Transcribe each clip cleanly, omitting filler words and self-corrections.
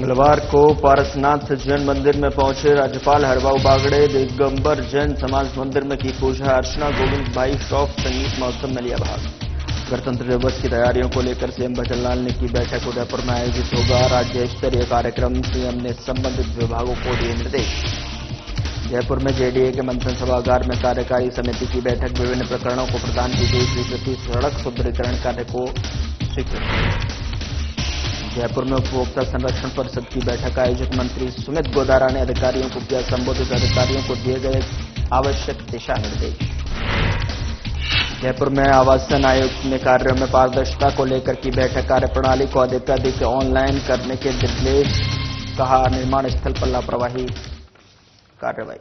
मंगलवार को पारसनाथ जैन मंदिर में पहुंचे राज्यपाल हरबाऊ बागड़े। दिगंबर जैन समाज मंदिर में की पूजा अर्चना। गोविंद भाई श्रॉफ संगीत महोत्सव में लिया भाग। गणतंत्र दिवस की तैयारियों को लेकर सीएम भजनलाल ने की बैठक। उदयपुर में आयोजित होगा राज्य स्तरीय कार्यक्रम। सीएम ने संबंधित विभागों को दिए निर्देश। जयपुर में जेडीए के मंथन सभागार में कार्यकारी समिति की बैठक। विभिन्न प्रकरणों को प्रदान की गई स्वीकृति। सड़क सुदृढ़ीकरण कार्य को स्वीकृति। जयपुर में उपभोक्ता संरक्षण परिषद की बैठक आयोजित। मंत्री सुमित गोदारा ने अधिकारियों को किया संबोधित। अधिकारियों को दिए गए आवश्यक दिशा निर्देश। जयपुर में आवासन आयुक्त ने कार्यों में पारदर्शिता को लेकर की बैठक। कार्यप्रणाली को अधिक ऑनलाइन करने के निर्देश। कहा, निर्माण स्थल पर लापरवाही कार्रवाई।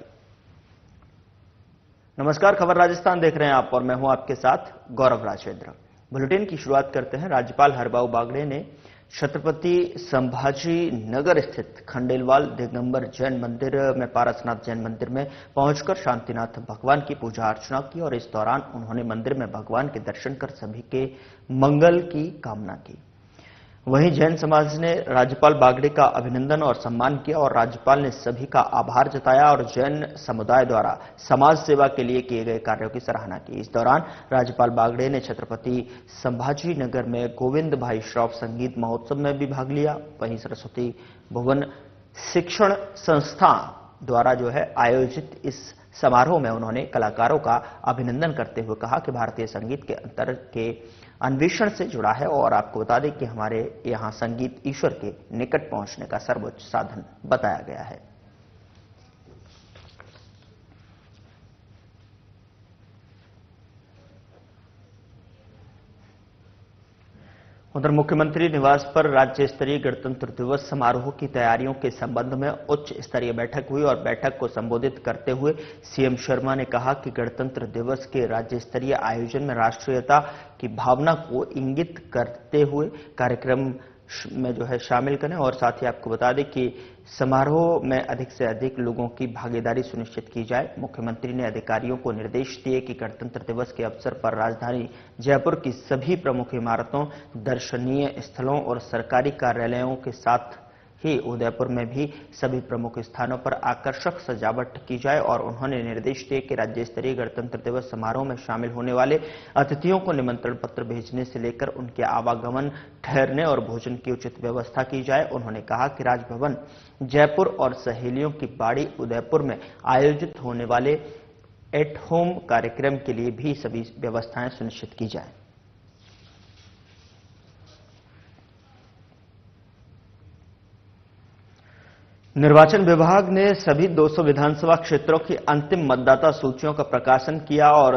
नमस्कार, खबर राजस्थान देख रहे हैं आप और मैं हूं आपके साथ गौरव राजेंद्र। बुलेटिन की शुरुआत करते हैं। राज्यपाल हरबाऊ बागड़े ने छत्रपति संभाजी नगर स्थित खंडेलवाल दिगंबर जैन मंदिर में पारसनाथ जैन मंदिर में पहुंचकर शांतिनाथ भगवान की पूजा अर्चना की और इस दौरान उन्होंने मंदिर में भगवान के दर्शन कर सभी के मंगल की कामना की। वहीं जैन समाज ने राज्यपाल बागड़े का अभिनंदन और सम्मान किया और राज्यपाल ने सभी का आभार जताया और जैन समुदाय द्वारा समाज सेवा के लिए किए गए कार्यों की सराहना की। इस दौरान राज्यपाल बागड़े ने छत्रपति संभाजी नगर में गोविंद भाई श्रॉफ संगीत महोत्सव में भी भाग लिया। वहीं सरस्वती भुवन शिक्षण संस्था द्वारा आयोजित इस समारोह में उन्होंने कलाकारों का अभिनंदन करते हुए कहा कि भारतीय संगीत के अंतर के अन्वेषण से जुड़ा है और आपको बता दें कि हमारे यहां संगीत ईश्वर के निकट पहुंचने का सर्वोच्च साधन बताया गया है। उधर मुख्यमंत्री निवास पर राज्य स्तरीय गणतंत्र दिवस समारोह की तैयारियों के संबंध में उच्च स्तरीय बैठक हुई और बैठक को संबोधित करते हुए सीएम शर्मा ने कहा कि गणतंत्र दिवस के राज्य स्तरीय आयोजन में राष्ट्रीयता की भावना को इंगित करते हुए कार्यक्रम में शामिल करें और साथ ही आपको बता दें कि समारोह में अधिक से अधिक लोगों की भागीदारी सुनिश्चित की जाए। मुख्यमंत्री ने अधिकारियों को निर्देश दिए कि गणतंत्र दिवस के अवसर पर राजधानी जयपुर की सभी प्रमुख इमारतों, दर्शनीय स्थलों और सरकारी कार्यालयों के साथ ही उदयपुर में भी सभी प्रमुख स्थानों पर आकर्षक सजावट की जाए और उन्होंने निर्देश दिए कि राज्य स्तरीय गणतंत्र दिवस समारोह में शामिल होने वाले अतिथियों को निमंत्रण पत्र भेजने से लेकर उनके आवागमन, ठहरने और भोजन की उचित व्यवस्था की जाए। उन्होंने कहा कि राजभवन जयपुर और सहेलियों की बाड़ी उदयपुर में आयोजित होने वाले एट होम कार्यक्रम के लिए भी सभी व्यवस्थाएं सुनिश्चित की जाए। निर्वाचन विभाग ने सभी 200 विधानसभा क्षेत्रों की अंतिम मतदाता सूचियों का प्रकाशन किया और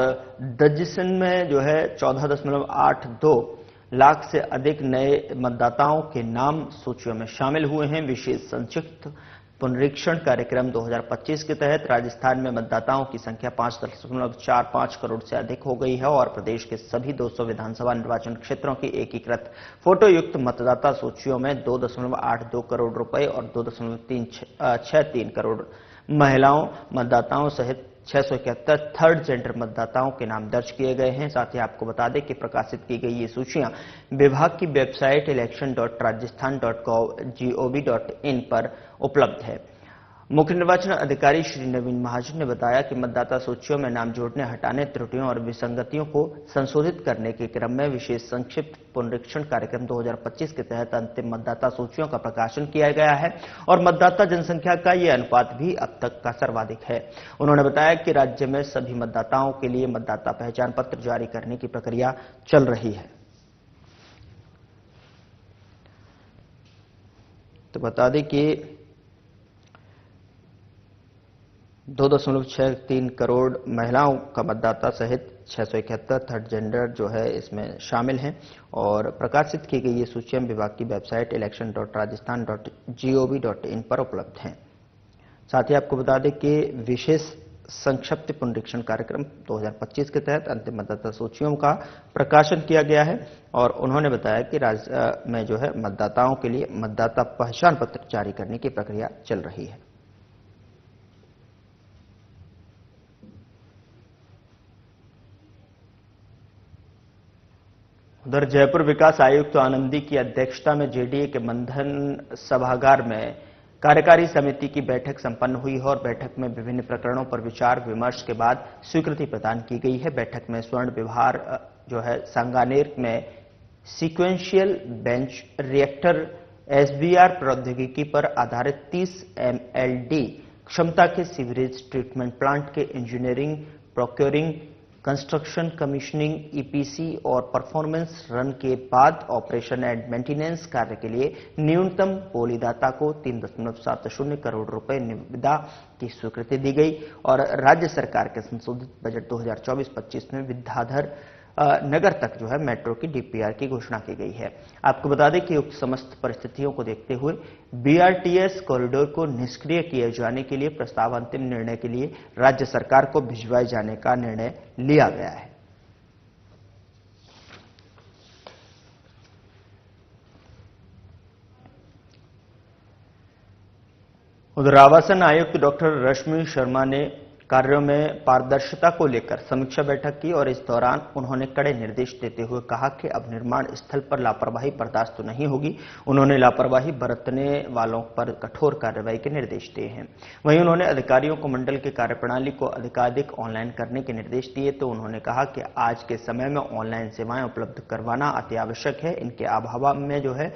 डजिसन में 14.82 लाख से अधिक नए मतदाताओं के नाम सूचियों में शामिल हुए हैं। विशेष संक्षिप्त पुनरीक्षण कार्यक्रम 2025 के तहत राजस्थान में मतदाताओं की संख्या 5.45 करोड़ से अधिक हो गई है और प्रदेश के सभी 200 विधानसभा निर्वाचन क्षेत्रों की एकीकृत फोटोयुक्त मतदाता सूचियों में 2.82 करोड़ रुपए और 2.363 करोड़ महिलाओं मतदाताओं सहित 671 थर्ड जेंडर मतदाताओं के नाम दर्ज किए गए हैं। साथ ही आपको बता दें कि प्रकाशित की गई ये सूचियां विभाग की वेबसाइट election.rajasthan.gov.in पर उपलब्ध है। मुख्य निर्वाचन अधिकारी श्री नवीन महाजन ने बताया कि मतदाता सूचियों में नाम जोड़ने, हटाने, त्रुटियों और विसंगतियों को संशोधित करने के क्रम में विशेष संक्षिप्त पुनरीक्षण कार्यक्रम 2025 के तहत अंतिम मतदाता सूचियों का प्रकाशन किया गया है और मतदाता जनसंख्या का यह अनुपात भी अब तक का सर्वाधिक है। उन्होंने बताया कि राज्य में सभी मतदाताओं के लिए मतदाता पहचान पत्र जारी करने की प्रक्रिया चल रही है। तो बता दें कि 2.63 करोड़ महिलाओं का मतदाता सहित 671 थर्ड जेंडर इसमें शामिल हैं और प्रकाशित की गई ये सूचियां विभाग की वेबसाइट election.rajasthan.gov.in पर उपलब्ध हैं। साथ ही आपको बता दें कि विशेष संक्षिप्त पुनरीक्षण कार्यक्रम 2025 के तहत अंतिम मतदाता सूचियों का प्रकाशन किया गया है और उन्होंने बताया कि राज्य में मतदाताओं के लिए मतदाता पहचान पत्र जारी करने की प्रक्रिया चल रही है। उधर जयपुर विकास आयुक्त आनंदी की अध्यक्षता में जेडीए के मंथन सभागार में कार्यकारी समिति की बैठक संपन्न हुई है और बैठक में विभिन्न प्रकरणों पर विचार विमर्श के बाद स्वीकृति प्रदान की गई है। बैठक में स्वर्ण विहार जो है सांगानेर में सीक्वेंशियल बेंच रिएक्टर एसबीआर प्रौद्योगिकी पर आधारित 30 एमएलडी क्षमता के सीवरेज ट्रीटमेंट प्लांट के engineering, procuring, construction, commissioning, EPC और परफॉर्मेंस रन के बाद ऑपरेशन एंड मेंटेनेंस कार्य के लिए न्यूनतम बोलीदाता को 3.70 करोड़ रुपए निविदा की स्वीकृति दी गई और राज्य सरकार के संशोधित बजट 2024-25 में विद्याधर नगर तक जो है मेट्रो की डीपीआर की घोषणा की गई है। आपको बता दें कि उक्त समस्त परिस्थितियों को देखते हुए बीआरटीएस कॉरिडोर को निष्क्रिय किए जाने के लिए प्रस्ताव अंतिम निर्णय के लिए राज्य सरकार को भिजवाए जाने का निर्णय लिया गया है। उधर आवासन आयुक्त डॉक्टर रश्मि शर्मा ने कार्यों में पारदर्शिता को लेकर समीक्षा बैठक की और इस दौरान उन्होंने कड़े निर्देश देते हुए कहा कि अब निर्माण स्थल पर लापरवाही बर्दाश्त तो नहीं होगी। उन्होंने लापरवाही बरतने वालों पर कठोर कार्रवाई के निर्देश दिए हैं। वहीं उन्होंने अधिकारियों को मंडल की कार्यप्रणाली को अधिकाधिक ऑनलाइन करने के निर्देश दिए तो उन्होंने कहा कि आज के समय में ऑनलाइन सेवाएं उपलब्ध करवाना अति आवश्यक है। इनके अभाव में जो है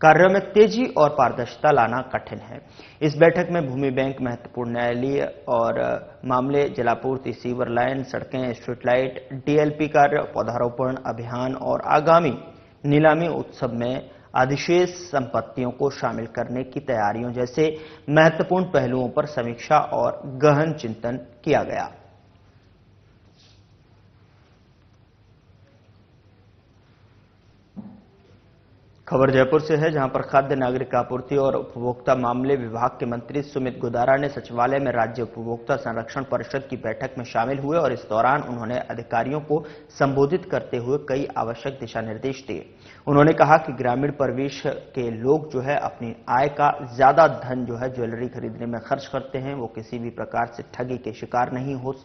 कार्यों में तेजी और पारदर्शिता लाना कठिन है। इस बैठक में भूमि बैंक, महत्वपूर्ण न्यायालय और मामले, जलापूर्ति, सीवर लाइन, सड़कें, स्ट्रीट लाइट, डीएलपी कार्य, पौधारोपण अभियान और आगामी नीलामी उत्सव में अधिशेष संपत्तियों को शामिल करने की तैयारियों जैसे महत्वपूर्ण पहलुओं पर समीक्षा और गहन चिंतन किया गया। खबर जयपुर से है, जहां पर खाद्य नागरिक आपूर्ति और उपभोक्ता मामले विभाग के मंत्री सुमित गोदारा ने सचिवालय में राज्य उपभोक्ता संरक्षण परिषद की बैठक में शामिल हुए और इस दौरान उन्होंने अधिकारियों को संबोधित करते हुए कई आवश्यक दिशा निर्देश दिए। उन्होंने कहा कि ग्रामीण परिवेश के लोग जो है अपनी आय का ज्यादा धन जो है ज्वेलरी खरीदने में खर्च करते हैं, वो किसी भी प्रकार से ठगी के शिकार नहीं हो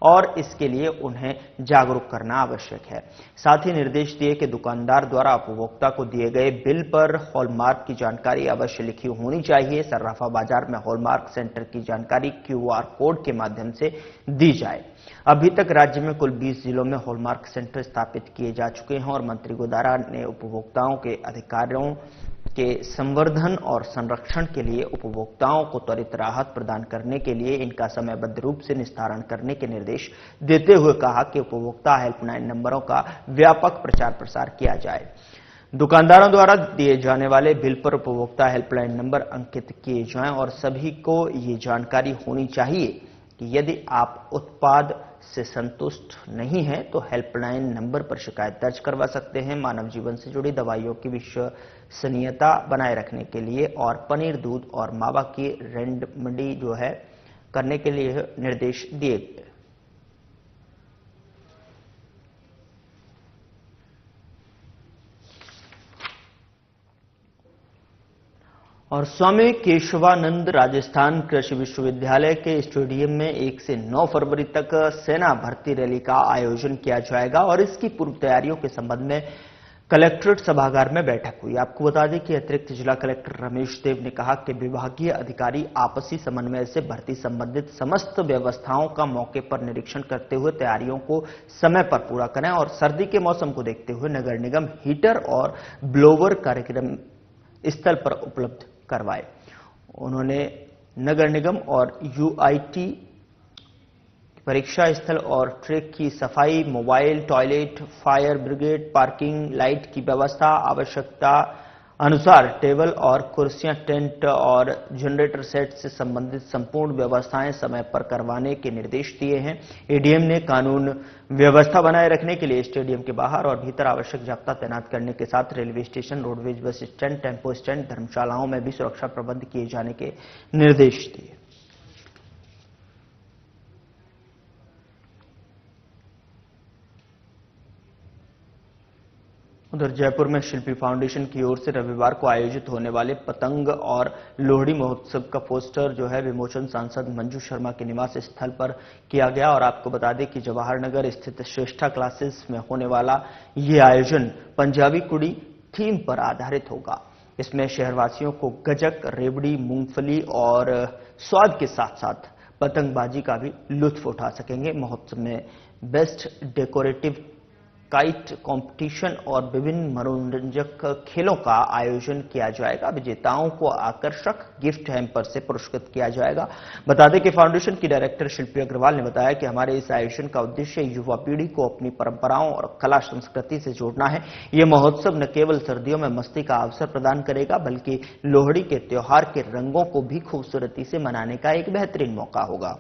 और इसके लिए उन्हें जागरूक करना आवश्यक है। साथ ही निर्देश दिए कि दुकानदार द्वारा उपभोक्ता को दिए गए बिल पर हॉलमार्क की जानकारी अवश्य लिखी होनी चाहिए। सर्राफा बाजार में हॉलमार्क सेंटर की जानकारी क्यूआर कोड के माध्यम से दी जाए। अभी तक राज्य में कुल 20 जिलों में हॉलमार्क सेंटर स्थापित किए जा चुके हैं और मंत्री गोदारा ने उपभोक्ताओं के अधिकारों के संवर्धन और संरक्षण के लिए उपभोक्ताओं को त्वरित राहत प्रदान करने के लिए इनका समयबद्ध रूप से निस्तारण करने के निर्देश देते हुए कहा कि उपभोक्ता हेल्पलाइन नंबरों का व्यापक प्रचार प्रसार किया जाए। दुकानदारों द्वारा दिए जाने वाले बिल पर उपभोक्ता हेल्पलाइन नंबर अंकित किए जाएं और सभी को ये जानकारी होनी चाहिए कि यदि आप उत्पाद से संतुष्ट नहीं हैं तो हेल्पलाइन नंबर पर शिकायत दर्ज करवा सकते हैं। मानव जीवन से जुड़ी दवाइयों की विश्वसनीयता बनाए रखने के लिए और पनीर, दूध और मावा की रेमडी जो है करने के लिए निर्देश दिए गए। और स्वामी केशवानंद राजस्थान कृषि विश्वविद्यालय के स्टेडियम में 1 से 9 फरवरी तक सेना भर्ती रैली का आयोजन किया जाएगा और इसकी पूर्व तैयारियों के संबंध में कलेक्ट्रेट सभागार में बैठक हुई। आपको बता दें कि अतिरिक्त जिला कलेक्टर रमेश देव ने कहा कि विभागीय अधिकारी आपसी समन्वय से भर्ती संबंधित समस्त व्यवस्थाओं का मौके पर निरीक्षण करते हुए तैयारियों को समय पर पूरा करें और सर्दी के मौसम को देखते हुए नगर निगम हीटर और ब्लोवर कार्यक्रम स्थल पर उपलब्ध करवाए। उन्होंने नगर निगम और यूआईटी परीक्षा स्थल और ट्रैक की सफाई, mobile, toilet, fire brigade, parking, light की व्यवस्था, आवश्यकता अनुसार टेबल और कुर्सियां, टेंट और जनरेटर सेट से संबंधित संपूर्ण व्यवस्थाएं समय पर करवाने के निर्देश दिए हैं। एडीएम ने कानून व्यवस्था बनाए रखने के लिए स्टेडियम के बाहर और भीतर आवश्यक जाब्ता तैनात करने के साथ railway station, roadways bus stand, tempo stand, धर्मशालाओं में भी सुरक्षा प्रबंध किए जाने के निर्देश दिए। उधर जयपुर में शिल्पी फाउंडेशन की ओर से रविवार को आयोजित होने वाले पतंग और लोहड़ी महोत्सव का पोस्टर जो है विमोचन सांसद मंजू शर्मा के निवास स्थल पर किया गया। और आपको बता दें कि जवाहर नगर स्थित श्रेष्ठा क्लासेस में होने वाला ये आयोजन पंजाबी कुड़ी थीम पर आधारित होगा। इसमें शहरवासियों को गजक, रेवड़ी, मूंगफली और स्वाद के साथ साथ पतंगबाजी का भी लुत्फ उठा सकेंगे। महोत्सव में बेस्ट डेकोरेटिव काइट कंपटीशन और विभिन्न मनोरंजक खेलों का आयोजन किया जाएगा। विजेताओं को आकर्षक गिफ्ट हैम्पर से पुरस्कृत किया जाएगा। बता दें कि फाउंडेशन की डायरेक्टर शिल्पी अग्रवाल ने बताया कि हमारे इस आयोजन का उद्देश्य युवा पीढ़ी को अपनी परंपराओं और कला संस्कृति से जोड़ना है। यह महोत्सव न केवल सर्दियों में मस्ती का अवसर प्रदान करेगा बल्कि लोहड़ी के त्योहार के रंगों को भी खूबसूरती से मनाने का एक बेहतरीन मौका होगा।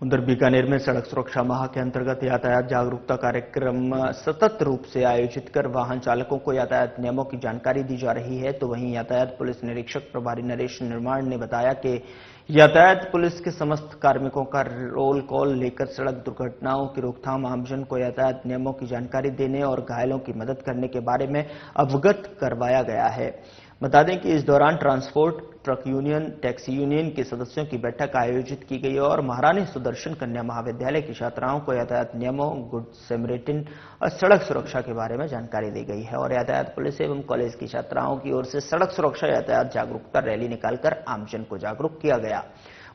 उधर बीकानेर में सड़क सुरक्षा माह के अंतर्गत यातायात जागरूकता कार्यक्रम सतत रूप से आयोजित कर वाहन चालकों को यातायात नियमों की जानकारी दी जा रही है। तो वहीं यातायात पुलिस निरीक्षक प्रभारी नरेश निर्माण ने बताया कि यातायात पुलिस के समस्त कार्मिकों का रोल कॉल लेकर सड़क दुर्घटनाओं की रोकथाम, आमजन को यातायात नियमों की जानकारी देने और घायलों की मदद करने के बारे में अवगत करवाया गया है। बता दें कि इस दौरान transport, truck union, taxi union के सदस्यों की बैठक आयोजित की गई और महारानी सुदर्शन कन्या महाविद्यालय की छात्राओं को यातायात नियमों, गुड सैमरिटन और सड़क सुरक्षा के बारे में जानकारी दी गई है। और यातायात पुलिस एवं कॉलेज की छात्राओं की ओर से सड़क सुरक्षा यातायात जागरूकता रैली निकालकर आमजन को जागरूक किया गया।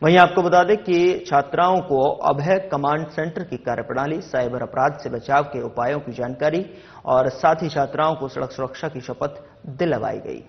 वहीं आपको बता दें कि छात्राओं को अभय कमांड सेंटर की कार्यप्रणाली, साइबर अपराध से बचाव के उपायों की जानकारी और साथ ही छात्राओं को सड़क सुरक्षा की शपथ दिलवाई गई।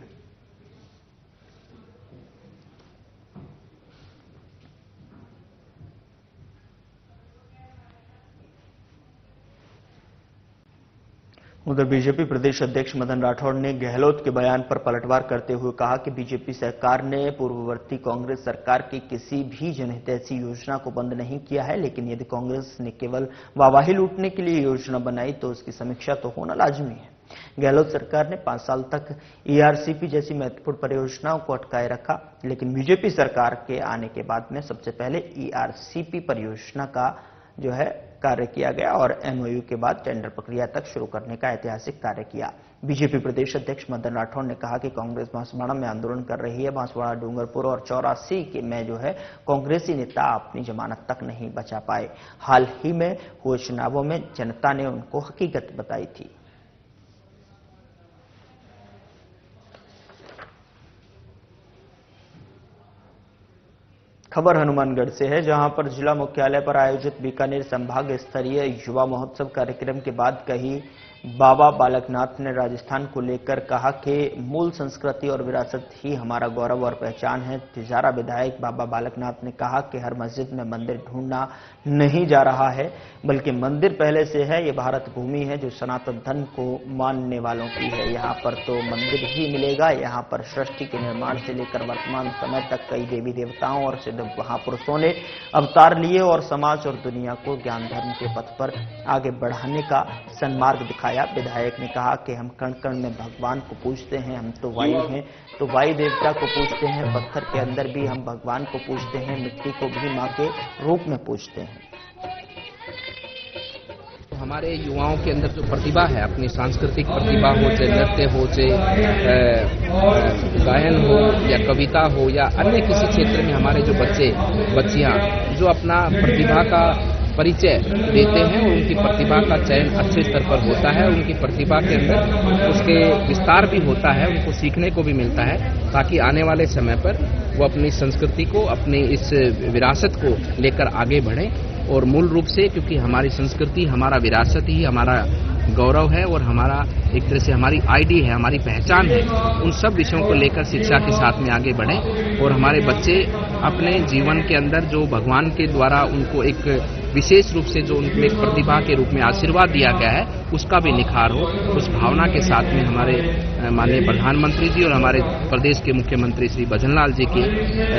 उधर बीजेपी प्रदेश अध्यक्ष मदन राठौड़ ने गहलोत के बयान पर पलटवार करते हुए कहा कि बीजेपी सरकार ने पूर्ववर्ती कांग्रेस सरकार की किसी भी जनहितैषी योजना को बंद नहीं किया है, लेकिन यदि कांग्रेस ने केवल वाहवाही लूटने के लिए योजना बनाई तो उसकी समीक्षा तो होना लाजमी है। गहलोत सरकार ने 5 साल तक ईआरसीपी जैसी महत्वपूर्ण परियोजनाओं को अटकाए रखा, लेकिन बीजेपी सरकार के आने के बाद में सबसे पहले ईआरसीपी परियोजना का जो है कार्य किया गया और एमओयू के बाद टेंडर प्रक्रिया तक शुरू करने का ऐतिहासिक कार्य किया। बीजेपी प्रदेश अध्यक्ष मदन राठौड़ ने कहा कि कांग्रेस बांसवाड़ा में आंदोलन कर रही है। बांसवाड़ा, डूंगरपुर और 84 में जो है कांग्रेसी नेता अपनी जमानत तक नहीं बचा पाए। हाल ही में हुए चुनावों में जनता ने उनको हकीकत बताई थी। खबर हनुमानगढ़ से है, जहां पर जिला मुख्यालय पर आयोजित बीकानेर संभाग स्तरीय युवा महोत्सव कार्यक्रम के बाद कहीं बाबा बालकनाथ ने राजस्थान को लेकर कहा कि मूल संस्कृति और विरासत ही हमारा गौरव और पहचान है। तिजारा विधायक बाबा बालकनाथ ने कहा कि हर मस्जिद में मंदिर ढूंढना नहीं जा रहा है, बल्कि मंदिर पहले से है। ये भारत भूमि है जो सनातन धर्म को मानने वालों की है। यहाँ पर तो मंदिर ही मिलेगा। यहाँ पर सृष्टि के निर्माण से लेकर वर्तमान समय तक कई देवी देवताओं और सिद्ध महापुरुषों ने अवतार लिए और समाज और दुनिया को ज्ञान धर्म के पथ पर आगे बढ़ाने का सन्मार्ग दिखाया। विधायक ने कहा कि हम कण कण में भगवान को पूजते हैं। हम तो वायु हैं, तो वायु देवता को पूजते हैं। पत्थर के अंदर भी हम भगवान को पूजते हैं। मिट्टी को भी मां के रूप में पूजते हैं। हमारे युवाओं के अंदर जो प्रतिभा है, अपनी सांस्कृतिक प्रतिभा हो, चाहे नृत्य हो, चाहे गायन हो या कविता हो या अन्य किसी क्षेत्र में हमारे जो बच्चियां जो अपना प्रतिभा का परिचय देते हैं और उनकी प्रतिभा का चयन अच्छे स्तर पर होता है। उनकी प्रतिभा के अंदर उसके विस्तार भी होता है, उनको सीखने को भी मिलता है, ताकि आने वाले समय पर वो अपनी संस्कृति को, अपनी इस विरासत को लेकर आगे बढ़ें। और मूल रूप से क्योंकि हमारी संस्कृति, हमारा विरासत ही हमारा गौरव है और हमारा एक तरह से हमारी आईडी है, हमारी पहचान है। उन सब विषयों को लेकर शिक्षा के साथ में आगे बढ़ें और हमारे बच्चे अपने जीवन के अंदर जो भगवान के द्वारा उनको एक विशेष रूप से जो उनमें प्रतिभा के रूप में आशीर्वाद दिया गया है उसका भी निखार हो, उस भावना के साथ में हमारे माननीय प्रधानमंत्री जी और हमारे प्रदेश के मुख्यमंत्री श्री भजनलाल जी के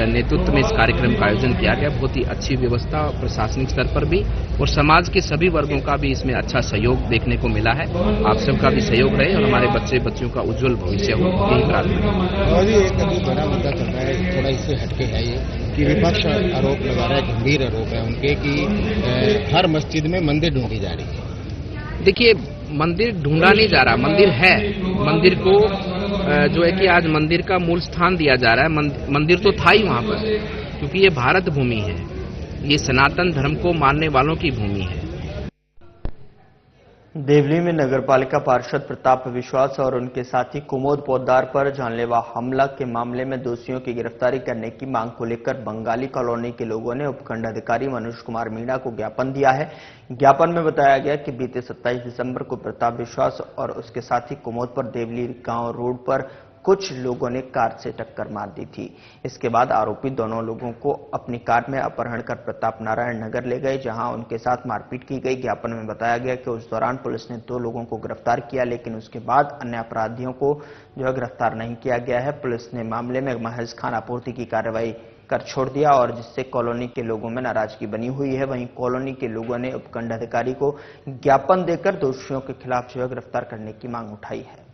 नेतृत्व में इस कार्यक्रम का आयोजन किया गया। बहुत ही अच्छी व्यवस्था प्रशासनिक स्तर पर भी और समाज के सभी वर्गों का भी इसमें अच्छा सहयोग देखने को मिला है। आप सबका भी सहयोग रहे और हमारे बच्चे बच्चियों का उज्जवल भविष्य हो, यही प्रार्थना है। और ये एक अभी बड़ा मुद्दा चल रहा है, थोड़ा इससे हटके है ये कि विपक्ष आरोप लगा रहा है, गंभीर आरोप है उनके कि हर मस्जिद में मंदिर ढूंढी जा रही है। देखिए, मंदिर ढूंढा नहीं जा रहा, मंदिर है। मंदिर को जो है कि आज मंदिर का मूल स्थान दिया जा रहा है। मंदिर तो था ही वहां पर, क्योंकि ये भारत भूमि है, ये सनातन धर्म को मानने वालों की भूमि है। देवली में नगरपालिका पार्षद प्रताप विश्वास और उनके साथी कुमोद पोद्दार पर जानलेवा हमला के मामले में दोषियों की गिरफ्तारी करने की मांग को लेकर बंगाली कॉलोनी के लोगों ने उपखंड अधिकारी मनोज कुमार मीणा को ज्ञापन दिया है। ज्ञापन में बताया गया कि बीते 27 दिसंबर को प्रताप विश्वास और उसके साथी कुमोद पर देवली गांव रोड पर कुछ लोगों ने कार से टक्कर मार दी थी। इसके बाद आरोपी दोनों लोगों को अपनी कार में अपहरण कर प्रताप नारायण नगर ले गए, जहां उनके साथ मारपीट की गई। ज्ञापन में बताया गया कि उस दौरान पुलिस ने 2 लोगों को गिरफ्तार किया, लेकिन उसके बाद अन्य अपराधियों को जो है गिरफ्तार नहीं किया गया है। पुलिस ने मामले में महज खानापूर्ति की कार्रवाई कर छोड़ दिया और जिससे कॉलोनी के लोगों में नाराजगी बनी हुई है। वहीं कॉलोनी के लोगों ने उपखंड अधिकारी को ज्ञापन देकर दोषियों के खिलाफ जो है गिरफ्तार करने की मांग उठाई है।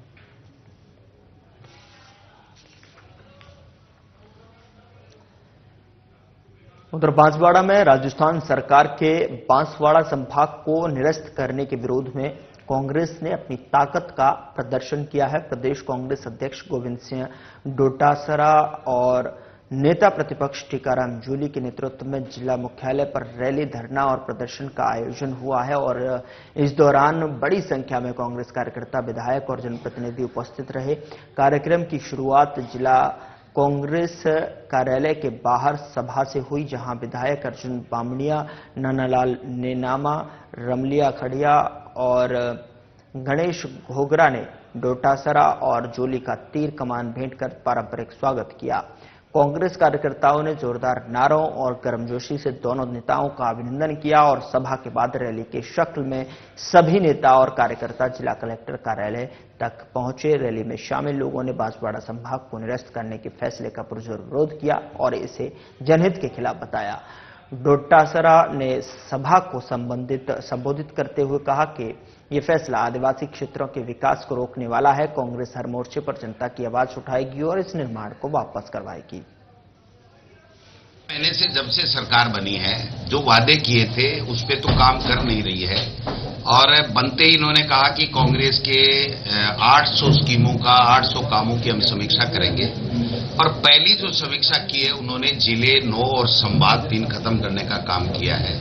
उधर बांसवाड़ा में राजस्थान सरकार के बांसवाड़ा संभाग को निरस्त करने के विरोध में कांग्रेस ने अपनी ताकत का प्रदर्शन किया है। प्रदेश कांग्रेस अध्यक्ष गोविंद सिंह डोटासरा और नेता प्रतिपक्ष टीकाराम जूली के नेतृत्व में जिला मुख्यालय पर रैली, धरना और प्रदर्शन का आयोजन हुआ है और इस दौरान बड़ी संख्या में कांग्रेस कार्यकर्ता, विधायक और जनप्रतिनिधि उपस्थित रहे। कार्यक्रम की शुरुआत जिला कांग्रेस कार्यालय के बाहर सभा से हुई, जहां विधायक अर्जुन बामणिया, नानालाल नेनामा, रमलिया खड़िया और गणेश घोगरा ने डोटासरा और जोली का तीर कमान भेंट कर पारंपरिक स्वागत किया। कांग्रेस कार्यकर्ताओं ने जोरदार नारों और गर्मजोशी से दोनों नेताओं का अभिनंदन किया और सभा के बाद रैली के शक्ल में सभी नेता और कार्यकर्ता जिला कलेक्टर कार्यालय तक पहुंचे। रैली में शामिल लोगों ने बांसवाड़ा संभाग को निरस्त करने के फैसले का पुरजोर विरोध किया और इसे जनहित के खिलाफ बताया। डोटासरा ने सभा को संबोधित करते हुए कहा कि ये फैसला आदिवासी क्षेत्रों के विकास को रोकने वाला है। कांग्रेस हर मोर्चे पर जनता की आवाज उठाएगी और इस निर्माण को वापस करवाएगी। महीने से जब से सरकार बनी है, जो वादे किए थे उस पे तो काम कर नहीं रही है और बनते ही इन्होंने कहा कि कांग्रेस के 800 स्कीमों का 800 कामों की हम समीक्षा करेंगे और पहली जो समीक्षा की है उन्होंने जिले 9 और संभाग 3 खत्म करने का काम किया है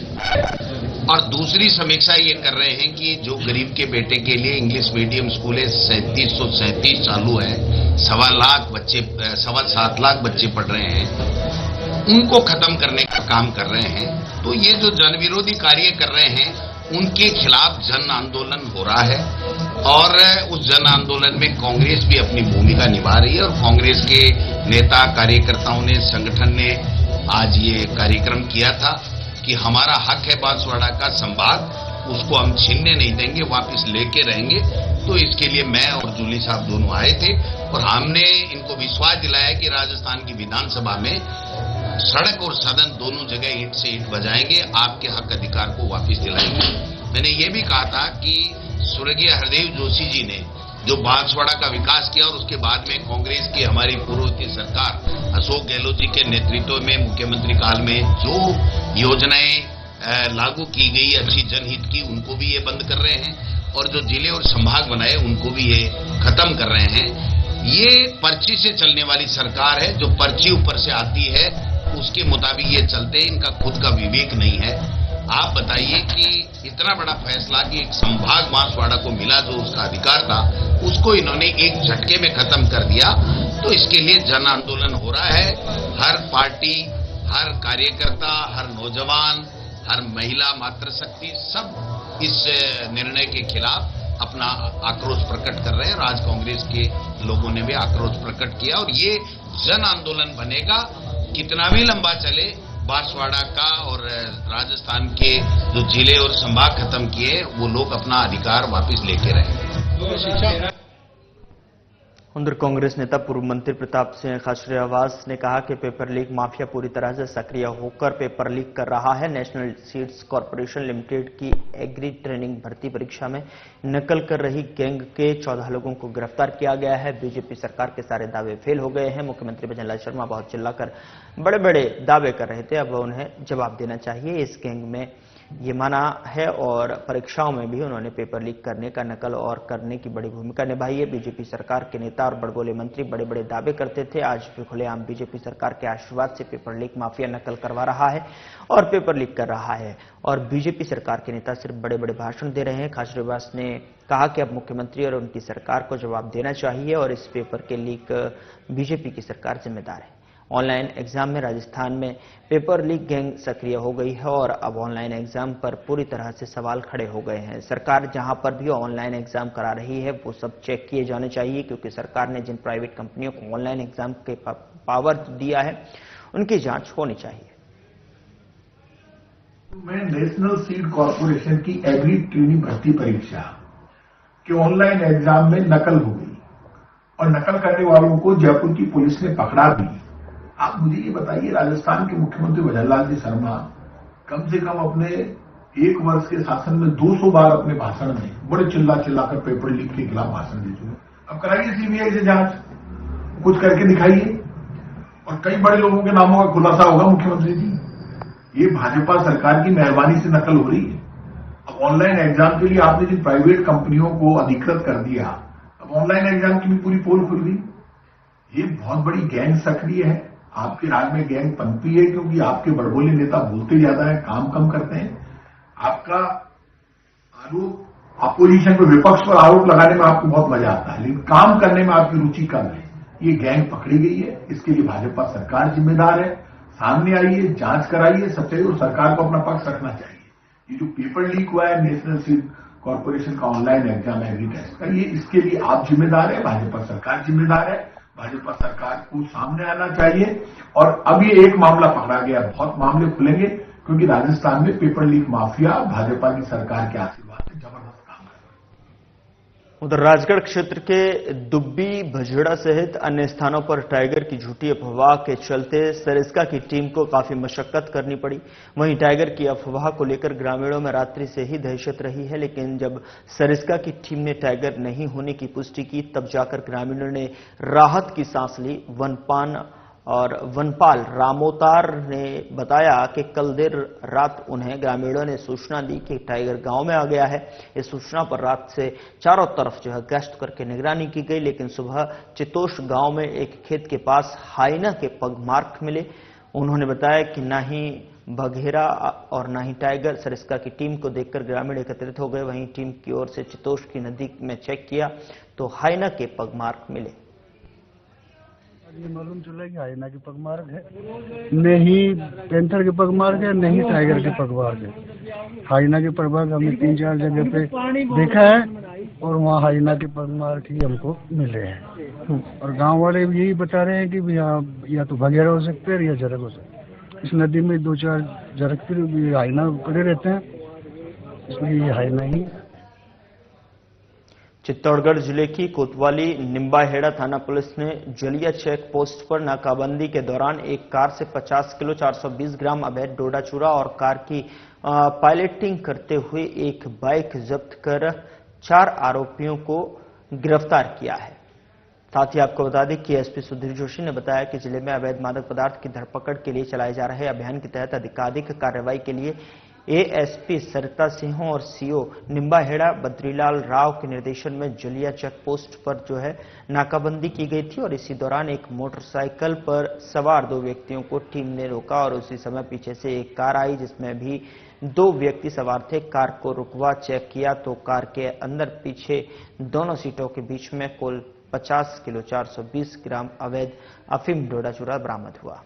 और दूसरी समीक्षा ये कर रहे हैं कि जो गरीब के बेटे के लिए इंग्लिश मीडियम स्कूल 3737 चालू है, 7.25 लाख बच्चे पढ़ रहे हैं, उनको खत्म करने का काम कर रहे हैं। तो ये जो जनविरोधी कार्य कर रहे हैं उनके खिलाफ जन आंदोलन हो रहा है और उस जन आंदोलन में कांग्रेस भी अपनी भूमिका निभा रही है और कांग्रेस के नेता कार्यकर्ताओं ने, संगठन ने आज ये कार्यक्रम किया था कि हमारा हक है बांसवाड़ा का संभाग, उसको हम छीनने नहीं देंगे, वापस लेके रहेंगे। तो इसके लिए मैं और जूली साहब दोनों आए थे और हमने इनको विश्वास दिलाया कि राजस्थान की विधानसभा में सड़क और सदन दोनों जगह ईंट से ईंट बजाएंगे, आपके हक अधिकार को वापस दिलाएंगे। मैंने ये भी कहा था कि स्वर्गीय हरदेव जोशी जी ने जो बांसवाड़ा का विकास किया और उसके बाद में कांग्रेस की हमारी पूर्ववर्ती सरकार अशोक गहलोत जी के नेतृत्व में मुख्यमंत्री काल में जो योजनाएं लागू की गई अच्छी जनहित की, उनको भी ये बंद कर रहे हैं और जो जिले और संभाग बनाए उनको भी ये खत्म कर रहे हैं। ये पर्ची से चलने वाली सरकार है, जो पर्ची ऊपर से आती है उसके मुताबिक ये चलते हैं, इनका खुद का विवेक नहीं है। आप बताइए कि इतना बड़ा फैसला कि एक संभाग बांसवाड़ा को मिला जो उसका अधिकार था, उसको इन्होंने एक झटके में खत्म कर दिया। तो इसके लिए जन आंदोलन हो रहा है। हर पार्टी, हर कार्यकर्ता, हर नौजवान, हर महिला, मातृशक्ति सब इस निर्णय के खिलाफ अपना आक्रोश प्रकट कर रहे हैं और आज कांग्रेस के लोगों ने भी आक्रोश प्रकट किया और ये जन आंदोलन बनेगा। कितना भी लंबा चले, बांसवाड़ा का और राजस्थान के जो जिले और संभाग खत्म किए, वो लोग अपना अधिकार वापस लेके रहे। उधर कांग्रेस नेता पूर्व मंत्री प्रताप सिंह खाचरियावास ने कहा कि पेपर लीक माफिया पूरी तरह से सक्रिय होकर पेपर लीक कर रहा है। नेशनल सीड्स कॉरपोरेशन लिमिटेड की एग्री ट्रेनिंग भर्ती परीक्षा में नकल कर रही गैंग के 14 लोगों को गिरफ्तार किया गया है। बीजेपी सरकार के सारे दावे फेल हो गए हैं। मुख्यमंत्री भजनलाल शर्मा बहुत चिल्लाकर बड़े बड़े दावे कर रहे थे, अब उन्हें जवाब देना चाहिए। इस गैंग में ये माना है और परीक्षाओं में भी उन्होंने पेपर लीक करने का नकल और करने की बड़ी भूमिका निभाई है। बीजेपी सरकार के नेता और बड़बोले मंत्री बड़े बड़े दावे करते थे, आज भी खुलेआम बीजेपी सरकार के आशीर्वाद से पेपर लीक माफिया नकल करवा रहा है और पेपर लीक कर रहा है। और बीजेपी सरकार के नेता सिर्फ बड़े बड़े भाषण दे रहे हैं। खाचरियावास ने कहा कि अब मुख्यमंत्री और उनकी सरकार को जवाब देना चाहिए और इस पेपर के लीक बीजेपी की सरकार जिम्मेदार है। ऑनलाइन एग्जाम में राजस्थान में पेपर लीक गैंग सक्रिय हो गई है और अब ऑनलाइन एग्जाम पर पूरी तरह से सवाल खड़े हो गए हैं। सरकार जहां पर भी ऑनलाइन एग्जाम करा रही है वो सब चेक किए जाने चाहिए, क्योंकि सरकार ने जिन प्राइवेट कंपनियों को ऑनलाइन एग्जाम के पावर दिया है उनकी जांच होनी चाहिए। मैं नेशनल सीड कॉरपोरेशन की एग्री ट्रेनिंग भर्ती परीक्षा के ऑनलाइन एग्जाम में नकल हो गई और नकल करने वालों को जयपुर की पुलिस ने पकड़ा भी। आप मुझे ये बताइए, राजस्थान के मुख्यमंत्री भजनलाल जी शर्मा कम से कम अपने 1 वर्ष के शासन में 200 बार अपने भाषण में बड़े चिल्लाकर पेपर लीक के खिलाफ भाषण दे चुके। अब कराइए सीबीआई से जांच, कुछ करके दिखाइए और कई बड़े लोगों के नामों का खुलासा होगा। मुख्यमंत्री जी, ये भाजपा सरकार की मेहरबानी से नकल हो रही है। अब ऑनलाइन एग्जाम के लिए आपने जिन प्राइवेट कंपनियों को अधिकृत कर दिया, अब ऑनलाइन एग्जाम की भी पूरी पोल खुल गई। ये बहुत बड़ी गैंग सक्रिय है। आपके राज्य में गैंग पनपी है क्योंकि आपके बड़बोले नेता बोलते ज्यादा है, काम कम करते हैं। आपका आरोप अपोजिशन पर, विपक्ष पर आरोप लगाने में आपको बहुत मजा आता है, लेकिन काम करने में आपकी रुचि कम है। ये गैंग पकड़ी गई है, इसके लिए भाजपा सरकार जिम्मेदार है। सामने आइए, जांच कराइए, सच्चाई, और सरकार को अपना पक्ष रखना चाहिए। ये जो पेपर लीक हुआ है नेशनल सीड कॉरपोरेशन का ऑनलाइन एग्जाम एग्री टेस्ट का, ये इसके लिए आप जिम्मेदार है, भाजपा सरकार जिम्मेदार है। भाजपा सरकार को सामने आना चाहिए। और अब ये एक मामला पकड़ा गया, बहुत मामले खुलेंगे, क्योंकि राजस्थान में पेपर लीक माफिया भाजपा की सरकार के आशीर्वाद से जबरदस्त काम कर रहा है। उधर राजगढ़ क्षेत्र के दुब्बी, भजेड़ा सहित अन्य स्थानों पर टाइगर की झूठी अफवाह के चलते सरिस्का की टीम को काफी मशक्कत करनी पड़ी। वहीं टाइगर की अफवाह को लेकर ग्रामीणों में रात्रि से ही दहशत रही है, लेकिन जब सरिस्का की टीम ने टाइगर नहीं होने की पुष्टि की तब जाकर ग्रामीणों ने राहत की सांस ली। वनपाल रामोतार ने बताया कि कल देर रात उन्हें ग्रामीणों ने सूचना दी कि टाइगर गांव में आ गया है। इस सूचना पर रात से चारों तरफ गश्त करके निगरानी की गई, लेकिन सुबह चितोष गांव में एक खेत के पास हाइना के पगमार्क मिले। उन्होंने बताया कि ना ही बघेरा और ना ही टाइगर। सरिस्का की टीम को देखकर ग्रामीण एकत्रित हो गए। वहीं टीम की ओर से चितोष की नदी में चेक किया तो हाइना के पगमार्क मिले। ये मालूम चला कि हाइना की पगमार्क है, नहीं पैंथर के पगमार्क है, नहीं टाइगर के पगमार्क है। हाइना के पगमार्क हमने 3-4 जगह पे देखा है और वहाँ हाइना के पगमार्क ही हमको मिले हैं। और गांव वाले भी यही बता रहे हैं कि या तो बघेरा हो सकते हैं या जरक हो सकते हैं। इस नदी में 2-4 जरक फिर हाइना पड़े रहते हैं, इसलिए ये हाइना ही। चित्तौड़गढ़ जिले की कोतवाली निम्बाहेड़ा थाना पुलिस ने जलिया चेक पोस्ट पर नाकाबंदी के दौरान एक कार से 50 किलो 420 ग्राम अवैध डोडा चूरा और कार की पायलटिंग करते हुए एक बाइक जब्त कर 4 आरोपियों को गिरफ्तार किया है। साथ ही आपको बता दें कि एसपी सुधीर जोशी ने बताया कि जिले में अवैध मादक पदार्थ की धरपकड़ के लिए चलाए जा रहे अभियान के तहत अधिकाधिक कार्रवाई के लिए एएसपी सरिता सिंह और सीओ निम्बाहेड़ा बद्रीलाल राव के निर्देशन में जलिया चेक पोस्ट पर नाकाबंदी की गई थी और इसी दौरान एक मोटरसाइकिल पर सवार 2 व्यक्तियों को टीम ने रोका और उसी समय पीछे से एक कार आई जिसमें भी 2 व्यक्ति सवार थे। कार को रुकवा चेक किया तो कार के अंदर पीछे दोनों सीटों के बीच में कुल 50 किलो 420 ग्राम अवैध अफीम डोडा चूरा बरामद हुआ।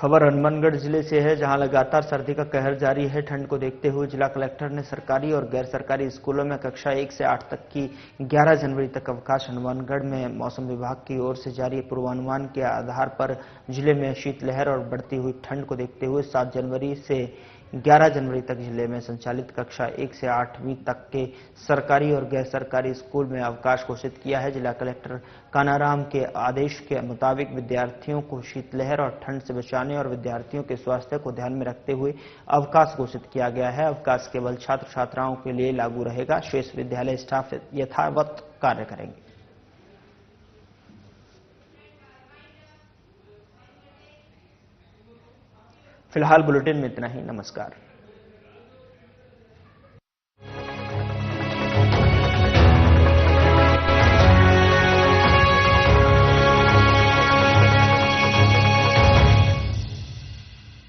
खबर हनुमानगढ़ जिले से है, जहां लगातार सर्दी का कहर जारी है। ठंड को देखते हुए जिला कलेक्टर ने सरकारी और गैर सरकारी स्कूलों में कक्षा 1 से 8 तक की 11 जनवरी तक अवकाश। हनुमानगढ़ में मौसम विभाग की ओर से जारी पूर्वानुमान के आधार पर जिले में शीतलहर और बढ़ती हुई ठंड को देखते हुए 7 जनवरी से 11 जनवरी तक जिले में संचालित कक्षा 1 से 8वीं तक के सरकारी और गैर सरकारी स्कूल में अवकाश घोषित किया है। जिला कलेक्टर कानाराम के आदेश के मुताबिक विद्यार्थियों को शीतलहर और ठंड से बचाने और विद्यार्थियों के स्वास्थ्य को ध्यान में रखते हुए अवकाश घोषित किया गया है। अवकाश केवल छात्र छात्राओं के लिए लागू रहेगा। शेष विद्यालय स्टाफ यथावत कार्य करेंगे। फिलहाल बुलेटिन में इतना ही। नमस्कार।